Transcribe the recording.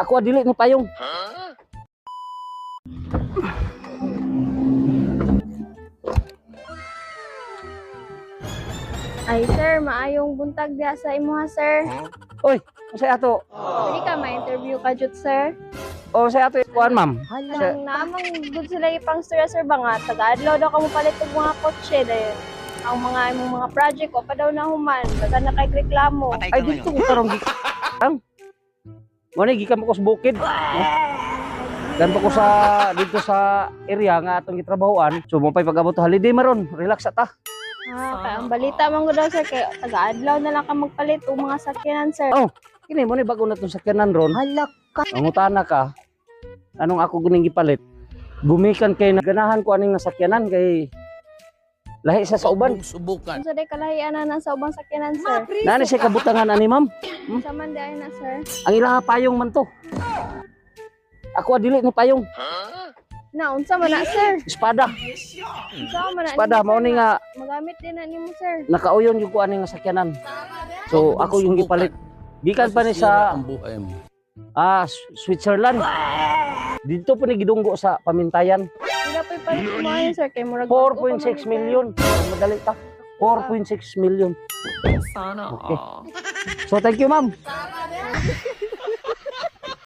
Ako dili ni payong. Ay sir, maayong buntag diha sa imuha sir. Oy, unsay ato? Pwede ka ma-interview ka jud sir. O unsay ato kuan ma'am? Nang naamang good sila ipang sir sir ba nga taga-adlaw daw ka mo palit og mga kotse dahil ang mga imong mga project o pa daw na human, basta na kay reklamo. Ay dito ko karong ang. Mo ni gikan ko sa bukid. Dan pa ko sa dito sa area nga atong gitrabahoan. So mo pay pag-abot holiday maron, relax ta. Kaya ang balita man ko daw sir kay taga-adlaw na lang ka magpalit og mga sakyanan sir. Oh, kini mo ni bago na tong sakyanan ron. Halak ka. Mangutana ka. Anong ako guning gipalit? Gumikan kay naganahan ko aning nasakyanan kay lahi sa uban. Subukan. Unsa day kalahian na sa ubang sakyanan sir? Nani siya kabutangan ani ma'am? Unsa man day na sir? Ang ilaha payong man to. Ako dili ni payong, Na unsa man na sir? espada. Unsa man na? Espada mao ni nga magamit din na nimo sir. nakauyon yung ko aning nasakyanan. So ako yung gipalit. Gikan pa ni sa ang buhay mo. Switzerland. Dito po ni gidunggo sa pamintayan. Wala pa palit mo ayon sir kay murag 4.6 million. Madali ta. 4.6 million. Sana Okay. So thank you ma'am.